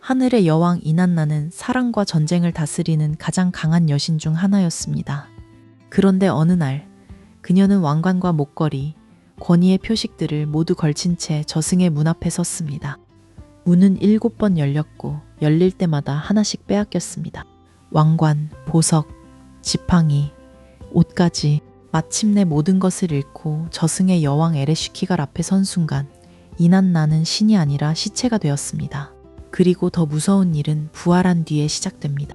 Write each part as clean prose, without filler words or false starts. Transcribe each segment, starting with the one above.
하늘의 여왕 이난나는 사랑과 전쟁을 다스리는 가장 강한 여신 중 하나였습니다. 그런데 어느 날 그녀는 왕관과 목걸이, 권위의 표식들을 모두 걸친 채 저승의 문 앞에 섰습니다. 문은 7번 열렸고 열릴 때마다 하나씩 빼앗겼습니다. 왕관, 보석, 지팡이, 옷까지 마침내 모든 것을 잃고 저승의 여왕 에레쉬키갈 앞에 선 순간 이난나는 신이 아니라 시체가 되었습니다. 그리고 더 무서운 일은 부활한 뒤에 시작됩니다.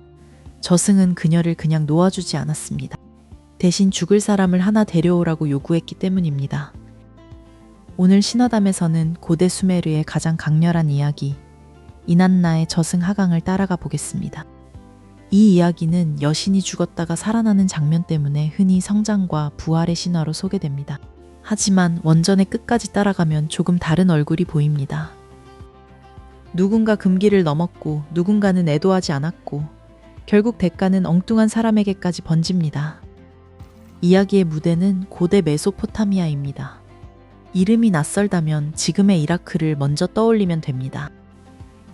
저승은 그녀를 그냥 놓아주지 않았습니다. 대신 죽을 사람을 하나 데려오라고 요구했기 때문입니다. 오늘 신화담에서는 고대 수메르의 가장 강렬한 이야기, 이난나의 저승 하강을 따라가 보겠습니다. 이 이야기는 여신이 죽었다가 살아나는 장면 때문에 흔히 성장과 부활의 신화로 소개됩니다. 하지만 원전의 끝까지 따라가면 조금 다른 얼굴이 보입니다. 누군가 금기를 넘었고 누군가는 애도하지 않았고 결국 대가는 엉뚱한 사람에게까지 번집니다. 이야기의 무대는 고대 메소포타미아입니다. 이름이 낯설다면 지금의 이라크를 먼저 떠올리면 됩니다.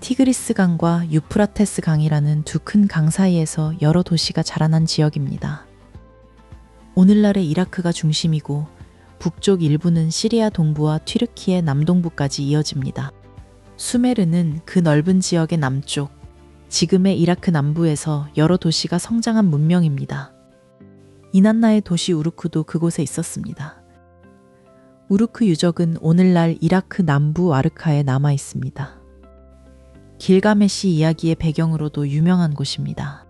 티그리스 강과 유프라테스 강이라는 두 큰 강 사이에서 여러 도시가 자라난 지역입니다. 오늘날의 이라크가 중심이고 북쪽 일부는 시리아 동부와 튀르키의 남동부까지 이어집니다. 수메르는 그 넓은 지역의 남쪽, 지금의 이라크 남부에서 여러 도시가 성장한 문명입니다. 이난나의 도시 우르크도 그곳에 있었습니다. 우르크 유적은 오늘날 이라크 남부 아르카에 남아 있습니다. 길가메시 이야기의 배경으로도 유명한 곳입니다.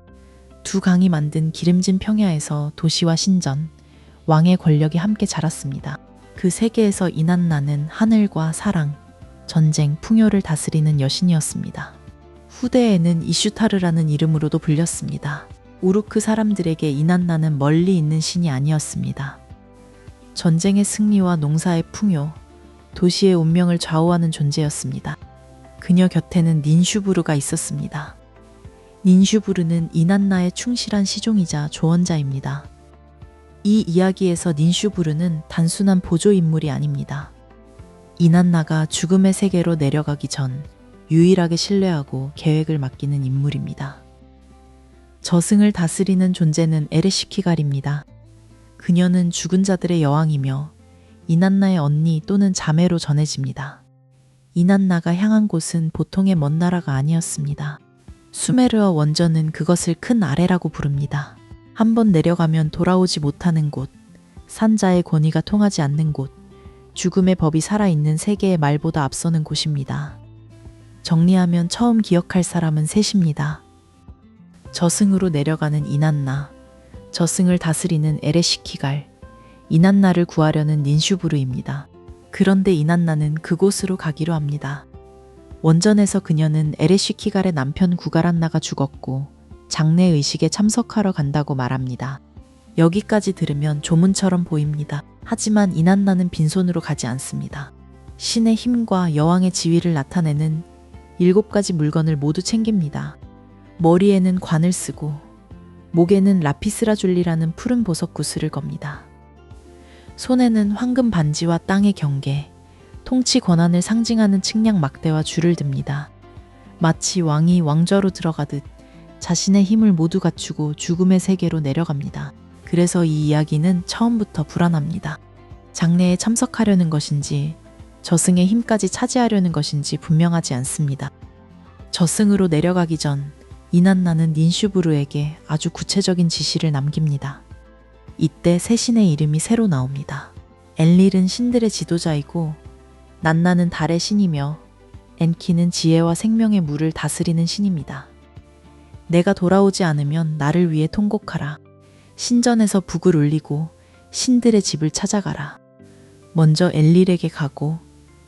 두 강이 만든 기름진 평야에서 도시와 신전, 왕의 권력이 함께 자랐습니다. 그 세계에서 이난나는 하늘과 사랑, 전쟁, 풍요를 다스리는 여신이었습니다. 후대에는 이슈타르라는 이름으로도 불렸습니다. 우르크 사람들에게 이난나는 멀리 있는 신이 아니었습니다. 전쟁의 승리와 농사의 풍요, 도시의 운명을 좌우하는 존재였습니다. 그녀 곁에는 닌슈부르가 있었습니다. 닌슈부르는 이난나의 충실한 시종이자 조언자입니다. 이 이야기에서 닌슈부르는 단순한 보조 인물이 아닙니다. 이난나가 죽음의 세계로 내려가기 전 유일하게 신뢰하고 계획을 맡기는 인물입니다. 저승을 다스리는 존재는 에레쉬키갈입니다. 그녀는 죽은 자들의 여왕이며 이난나의 언니 또는 자매로 전해집니다. 이난나가 향한 곳은 보통의 먼 나라가 아니었습니다. 수메르어 원전은 그것을 큰 아래라고 부릅니다. 한번 내려가면 돌아오지 못하는 곳, 산자의 권위가 통하지 않는 곳, 죽음의 법이 살아있는 세계의 말보다 앞서는 곳입니다. 정리하면 처음 기억할 사람은 셋입니다. 저승으로 내려가는 이난나, 저승을 다스리는 에레쉬키갈, 이난나를 구하려는 닌슈부르입니다. 그런데 이난나는 그곳으로 가기로 합니다. 원전에서 그녀는 에레쉬키갈의 남편 구가란나가 죽었고 장례의식에 참석하러 간다고 말합니다. 여기까지 들으면 조문처럼 보입니다. 하지만 이난나는 빈손으로 가지 않습니다. 신의 힘과 여왕의 지위를 나타내는 7가지 물건을 모두 챙깁니다. 머리에는 관을 쓰고 목에는 라피스라줄리라는 푸른 보석 구슬을 겁니다. 손에는 황금 반지와 땅의 경계, 통치 권한을 상징하는 측량 막대와 줄을 듭니다. 마치 왕이 왕좌로 들어가듯 자신의 힘을 모두 갖추고 죽음의 세계로 내려갑니다. 그래서 이 이야기는 처음부터 불안합니다. 장례에 참석하려는 것인지 저승의 힘까지 차지하려는 것인지 분명하지 않습니다. 저승으로 내려가기 전 이난나는 닌슈부르에게 아주 구체적인 지시를 남깁니다. 이때 세 신의 이름이 새로 나옵니다. 엔릴은 신들의 지도자이고 난나는 달의 신이며 엔키는 지혜와 생명의 물을 다스리는 신입니다. 내가 돌아오지 않으면 나를 위해 통곡하라. 신전에서 북을 울리고 신들의 집을 찾아가라. 먼저 엔릴에게 가고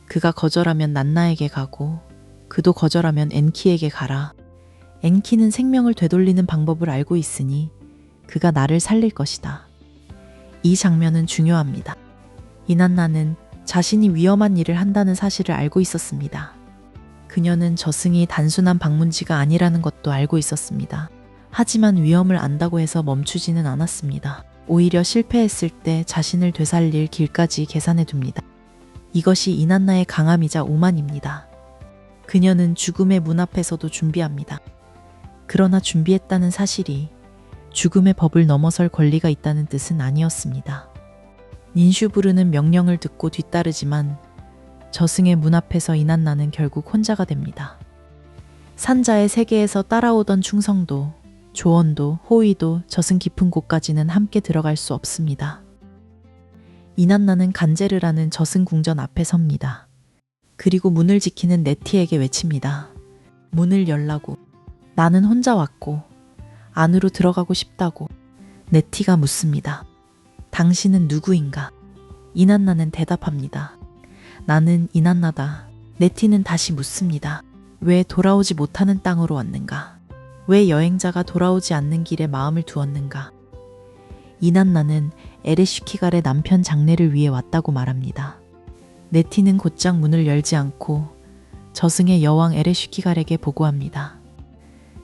그가 거절하면 난나에게 가고 그도 거절하면 엔키에게 가라. 엔키는 생명을 되돌리는 방법을 알고 있으니 그가 나를 살릴 것이다. 이 장면은 중요합니다. 이난나는 자신이 위험한 일을 한다는 사실을 알고 있었습니다. 그녀는 저승이 단순한 방문지가 아니라는 것도 알고 있었습니다. 하지만 위험을 안다고 해서 멈추지는 않았습니다. 오히려 실패했을 때 자신을 되살릴 길까지 계산해 둡니다. 이것이 이난나의 강함이자 오만입니다. 그녀는 죽음의 문 앞에서도 준비합니다. 그러나 준비했다는 사실이 죽음의 법을 넘어설 권리가 있다는 뜻은 아니었습니다. 닌슈부르는 명령을 듣고 뒤따르지만 저승의 문 앞에서 이난나는 결국 혼자가 됩니다. 산자의 세계에서 따라오던 충성도, 조언도, 호의도 저승 깊은 곳까지는 함께 들어갈 수 없습니다. 이난나는 간제르라는 저승 궁전 앞에 섭니다. 그리고 문을 지키는 네티에게 외칩니다. 문을 열라고. 나는 혼자 왔고 안으로 들어가고 싶다고. 네티가 묻습니다. 당신은 누구인가? 이난나는 대답합니다. 나는 이난나다. 네티는 다시 묻습니다. 왜 돌아오지 못하는 땅으로 왔는가? 왜 여행자가 돌아오지 않는 길에 마음을 두었는가? 이난나는 에레슈키갈의 남편 장례를 위해 왔다고 말합니다. 네티는 곧장 문을 열지 않고 저승의 여왕 에레슈키갈에게 보고합니다.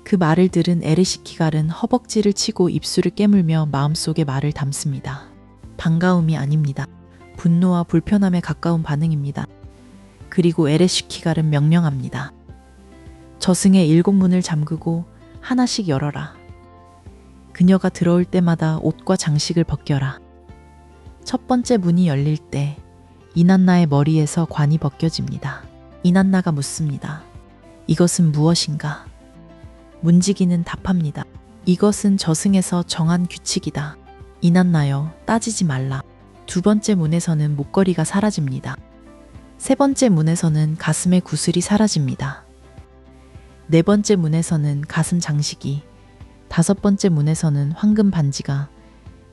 그 말을 들은 에레시키갈은 허벅지를 치고 입술을 깨물며 마음속에 말을 담습니다. 반가움이 아닙니다. 분노와 불편함에 가까운 반응입니다. 그리고 에레시키갈은 명령합니다. 저승의 7문을 잠그고 하나씩 열어라. 그녀가 들어올 때마다 옷과 장식을 벗겨라. 첫 번째 문이 열릴 때 이난나의 머리에서 관이 벗겨집니다. 이난나가 묻습니다. 이것은 무엇인가? 문지기는 답합니다. 이것은 저승에서 정한 규칙이다. 이난나여, 따지지 말라. 두 번째 문에서는 목걸이가 사라집니다. 세 번째 문에서는 가슴의 구슬이 사라집니다. 네 번째 문에서는 가슴 장식이, 다섯 번째 문에서는 황금 반지가,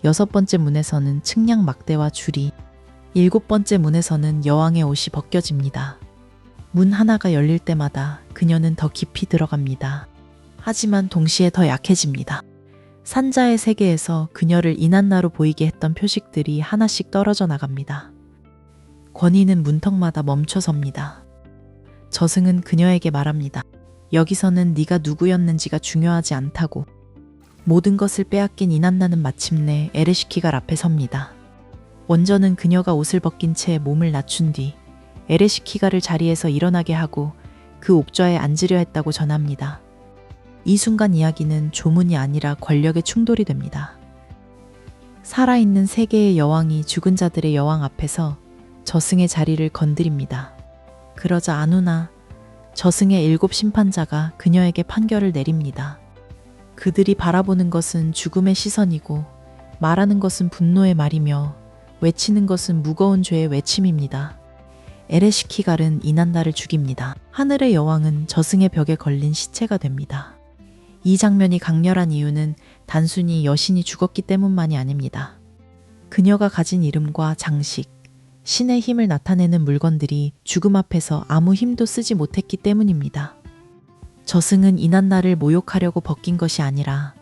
여섯 번째 문에서는 측량 막대와 줄이, 일곱 번째 문에서는 여왕의 옷이 벗겨집니다. 문 하나가 열릴 때마다 그녀는 더 깊이 들어갑니다. 하지만 동시에 더 약해집니다. 산자의 세계에서 그녀를 이난나로 보이게 했던 표식들이 하나씩 떨어져 나갑니다. 권위는 문턱마다 멈춰섭니다. 저승은 그녀에게 말합니다. 여기서는 네가 누구였는지가 중요하지 않다고. 모든 것을 빼앗긴 이난나는 마침내 에레시키갈 앞에 섭니다. 원저는 그녀가 옷을 벗긴 채 몸을 낮춘 뒤 에레시키갈을 자리에서 일어나게 하고 그 옥좌에 앉으려 했다고 전합니다. 이 순간 이야기는 조문이 아니라 권력의 충돌이 됩니다. 살아있는 세계의 여왕이 죽은 자들의 여왕 앞에서 저승의 자리를 건드립니다. 그러자 아누나, 저승의 7 심판자가 그녀에게 판결을 내립니다. 그들이 바라보는 것은 죽음의 시선이고 말하는 것은 분노의 말이며 외치는 것은 무거운 죄의 외침입니다. 에레시키갈은 이난나를 죽입니다. 하늘의 여왕은 저승의 벽에 걸린 시체가 됩니다. 이 장면이 강렬한 이유는 단순히 여신이 죽었기 때문만이 아닙니다. 그녀가 가진 이름과 장식, 신의 힘을 나타내는 물건들이 죽음 앞에서 아무 힘도 쓰지 못했기 때문입니다. 저승은 이난나를 모욕하려고 벗긴 것이 아니라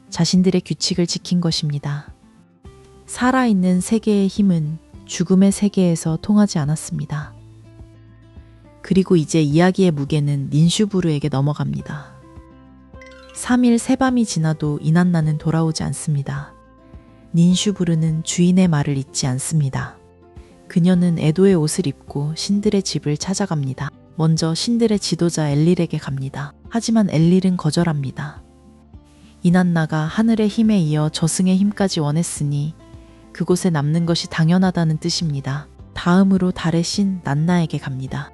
자신들의 규칙을 지킨 것입니다. 살아있는 세계의 힘은 죽음의 세계에서 통하지 않았습니다. 그리고 이제 이야기의 무게는 닌슈부르에게 넘어갑니다. 3일 새밤이 지나도 이난나는 돌아오지 않습니다. 닌슈부르는 주인의 말을 잊지 않습니다. 그녀는 애도의 옷을 입고 신들의 집을 찾아갑니다. 먼저 신들의 지도자 엘릴에게 갑니다. 하지만 엘릴은 거절합니다. 이난나가 하늘의 힘에 이어 저승의 힘까지 원했으니 그곳에 남는 것이 당연하다는 뜻입니다. 다음으로 달의 신 난나에게 갑니다.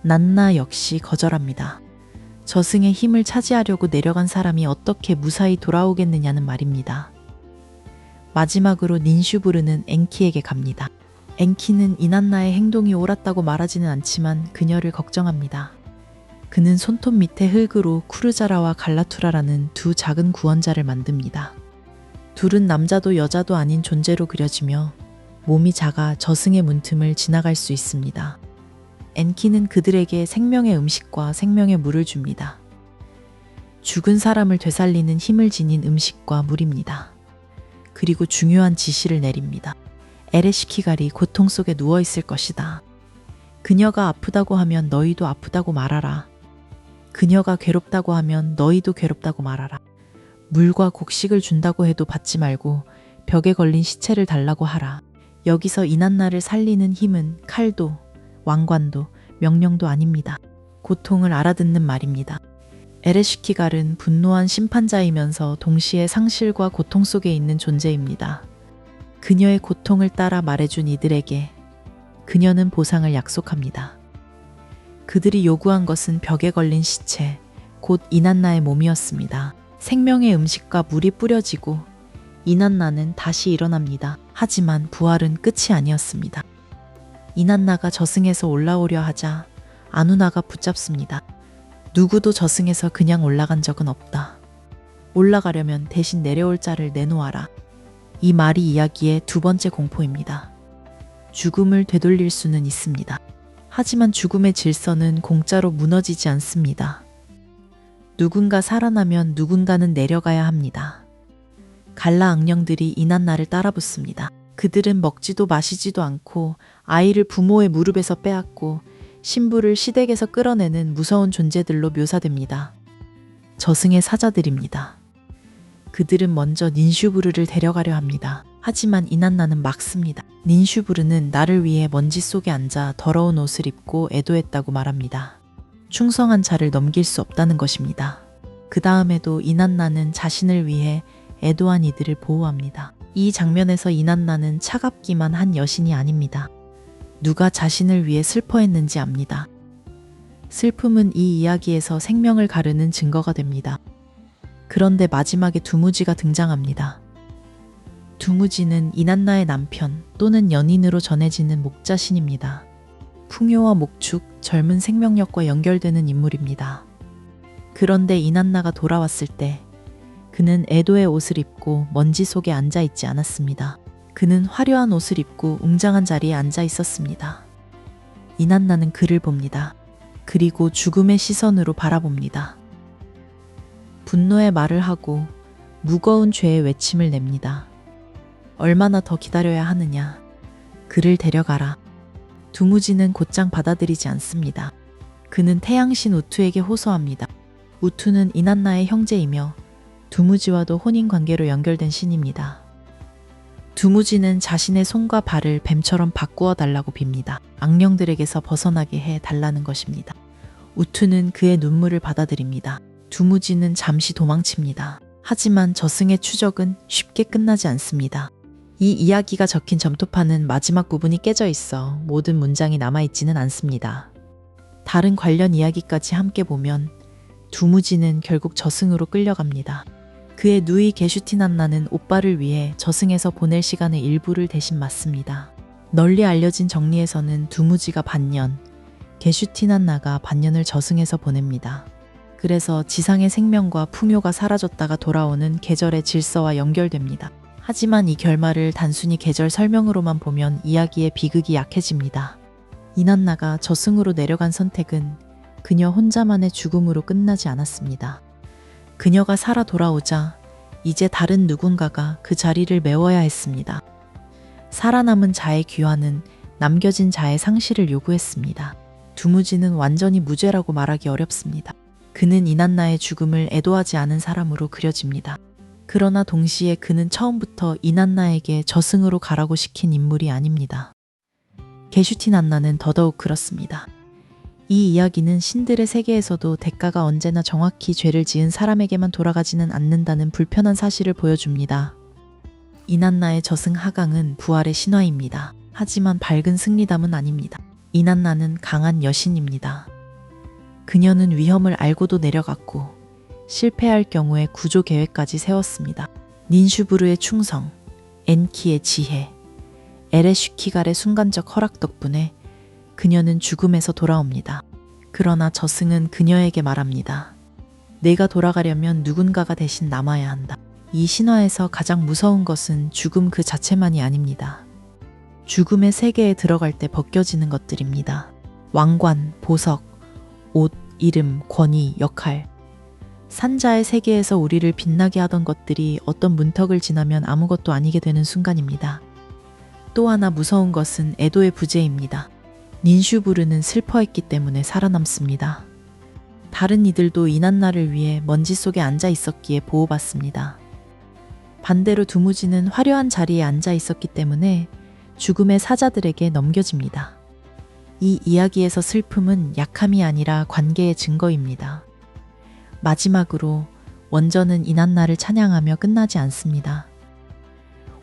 난나 역시 거절합니다. 저승의 힘을 차지하려고 내려간 사람이 어떻게 무사히 돌아오겠느냐는 말입니다. 마지막으로 닌슈부르는 엔키에게 갑니다. 엔키는 이난나의 행동이 옳았다고 말하지는 않지만 그녀를 걱정합니다. 그는 손톱 밑에 흙으로 쿠르자라와 갈라투라라는 두 작은 구원자를 만듭니다. 둘은 남자도 여자도 아닌 존재로 그려지며 몸이 작아 저승의 문틈을 지나갈 수 있습니다. 엔키는 그들에게 생명의 음식과 생명의 물을 줍니다. 죽은 사람을 되살리는 힘을 지닌 음식과 물입니다. 그리고 중요한 지시를 내립니다. 에레시키갈이 고통 속에 누워있을 것이다. 그녀가 아프다고 하면 너희도 아프다고 말하라. 그녀가 괴롭다고 하면 너희도 괴롭다고 말하라. 물과 곡식을 준다고 해도 받지 말고 벽에 걸린 시체를 달라고 하라. 여기서 이난나를 살리는 힘은 칼도 왕관도 명령도 아닙니다. 고통을 알아듣는 말입니다. 에레슈키갈은 분노한 심판자이면서 동시에 상실과 고통 속에 있는 존재입니다. 그녀의 고통을 따라 말해준 이들에게 그녀는 보상을 약속합니다. 그들이 요구한 것은 벽에 걸린 시체, 곧 이난나의 몸이었습니다. 생명의 음식과 물이 뿌려지고 이난나는 다시 일어납니다. 하지만 부활은 끝이 아니었습니다. 이난나가 저승에서 올라오려 하자 아누나가 붙잡습니다. 누구도 저승에서 그냥 올라간 적은 없다. 올라가려면 대신 내려올 자를 내놓아라. 이 말이 이야기의 두 번째 공포입니다. 죽음을 되돌릴 수는 있습니다. 하지만 죽음의 질서는 공짜로 무너지지 않습니다. 누군가 살아나면 누군가는 내려가야 합니다. 갈라 악령들이 이난나를 따라붙습니다. 그들은 먹지도 마시지도 않고 아이를 부모의 무릎에서 빼앗고 신부를 시댁에서 끌어내는 무서운 존재들로 묘사됩니다. 저승의 사자들입니다. 그들은 먼저 닌슈부르를 데려가려 합니다. 하지만 이난나는 막습니다. 닌슈부르는 나를 위해 먼지 속에 앉아 더러운 옷을 입고 애도했다고 말합니다. 충성한 자를 넘길 수 없다는 것입니다. 그 다음에도 이난나는 자신을 위해 애도한 이들을 보호합니다. 이 장면에서 이난나는 차갑기만 한 여신이 아닙니다. 누가 자신을 위해 슬퍼했는지 압니다. 슬픔은 이 이야기에서 생명을 가르는 증거가 됩니다. 그런데 마지막에 두무지가 등장합니다. 두무지는 이난나의 남편 또는 연인으로 전해지는 목자신입니다. 풍요와 목축, 젊은 생명력과 연결되는 인물입니다. 그런데 이난나가 돌아왔을 때 그는 애도의 옷을 입고 먼지 속에 앉아 있지 않았습니다. 그는 화려한 옷을 입고 웅장한 자리에 앉아 있었습니다. 이난나는 그를 봅니다. 그리고 죽음의 시선으로 바라봅니다. 분노의 말을 하고 무거운 죄의 외침을 냅니다. 얼마나 더 기다려야 하느냐. 그를 데려가라. 두무지는 곧장 받아들이지 않습니다. 그는 태양신 우투에게 호소합니다. 우투는 이난나의 형제이며 두무지와도 혼인관계로 연결된 신입니다. 두무지는 자신의 손과 발을 뱀처럼 바꾸어 달라고 빕니다. 악령들에게서 벗어나게 해 달라는 것입니다. 우투는 그의 눈물을 받아들입니다. 두무지는 잠시 도망칩니다. 하지만 저승의 추적은 쉽게 끝나지 않습니다. 이 이야기가 적힌 점토판은 마지막 부분이 깨져 있어 모든 문장이 남아있지는 않습니다. 다른 관련 이야기까지 함께 보면 두무지는 결국 저승으로 끌려갑니다. 그의 누이 게슈티난나는 오빠를 위해 저승에서 보낼 시간의 일부를 대신 맞습니다. 널리 알려진 정리에서는 두무지가 반년, 게슈티난나가 반년을 저승에서 보냅니다. 그래서 지상의 생명과 풍요가 사라졌다가 돌아오는 계절의 질서와 연결됩니다. 하지만 이 결말을 단순히 계절 설명으로만 보면 이야기의 비극이 약해집니다. 이난나가 저승으로 내려간 선택은 그녀 혼자만의 죽음으로 끝나지 않았습니다. 그녀가 살아 돌아오자 이제 다른 누군가가 그 자리를 메워야 했습니다. 살아남은 자의 귀환은 남겨진 자의 상실을 요구했습니다. 두무지는 완전히 무죄라고 말하기 어렵습니다. 그는 이난나의 죽음을 애도하지 않은 사람으로 그려집니다. 그러나 동시에 그는 처음부터 이난나에게 저승으로 가라고 시킨 인물이 아닙니다. 게슈티난나는 더더욱 그렇습니다. 이 이야기는 신들의 세계에서도 대가가 언제나 정확히 죄를 지은 사람에게만 돌아가지는 않는다는 불편한 사실을 보여줍니다. 이난나의 저승 하강은 부활의 신화입니다. 하지만 밝은 승리담은 아닙니다. 이난나는 강한 여신입니다. 그녀는 위험을 알고도 내려갔고 실패할 경우에 구조 계획까지 세웠습니다. 닌슈부르의 충성, 엔키의 지혜, 에레슈키갈의 순간적 허락 덕분에 그녀는 죽음에서 돌아옵니다. 그러나 저승은 그녀에게 말합니다. 내가 돌아가려면 누군가가 대신 남아야 한다. 이 신화에서 가장 무서운 것은 죽음 그 자체만이 아닙니다. 죽음의 세계에 들어갈 때 벗겨지는 것들입니다. 왕관, 보석, 옷, 이름, 권위, 역할. 산자의 세계에서 우리를 빛나게 하던 것들이 어떤 문턱을 지나면 아무것도 아니게 되는 순간입니다. 또 하나 무서운 것은 애도의 부재입니다. 닌슈부르는 슬퍼했기 때문에 살아남습니다. 다른 이들도 이난나를 위해 먼지 속에 앉아 있었기에 보호받습니다. 반대로 두무지는 화려한 자리에 앉아 있었기 때문에 죽음의 사자들에게 넘겨집니다. 이 이야기에서 슬픔은 약함이 아니라 관계의 증거입니다. 마지막으로 원전은 이난나를 찬양하며 끝나지 않습니다.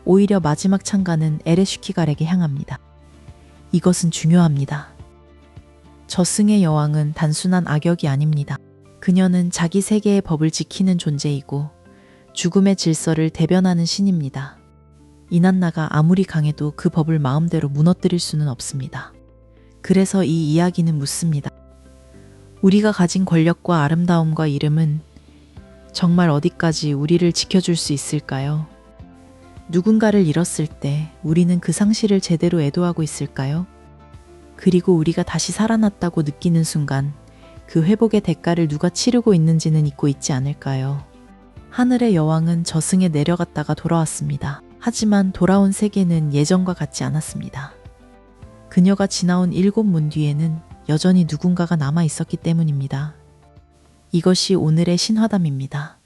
오히려 마지막 찬가는 에레슈키갈에게 향합니다. 이것은 중요합니다. 저승의 여왕은 단순한 악역이 아닙니다. 그녀는 자기 세계의 법을 지키는 존재이고 죽음의 질서를 대변하는 신입니다. 이난나가 아무리 강해도 그 법을 마음대로 무너뜨릴 수는 없습니다. 그래서 이 이야기는 묻습니다. 우리가 가진 권력과 아름다움과 이름은 정말 어디까지 우리를 지켜줄 수 있을까요? 누군가를 잃었을 때 우리는 그 상실을 제대로 애도하고 있을까요? 그리고 우리가 다시 살아났다고 느끼는 순간 그 회복의 대가를 누가 치르고 있는지는 잊고 있지 않을까요? 하늘의 여왕은 저승에 내려갔다가 돌아왔습니다. 하지만 돌아온 세계는 예전과 같지 않았습니다. 그녀가 지나온 7문 뒤에는 여전히 누군가가 남아 있었기 때문입니다. 이것이 오늘의 신화담입니다.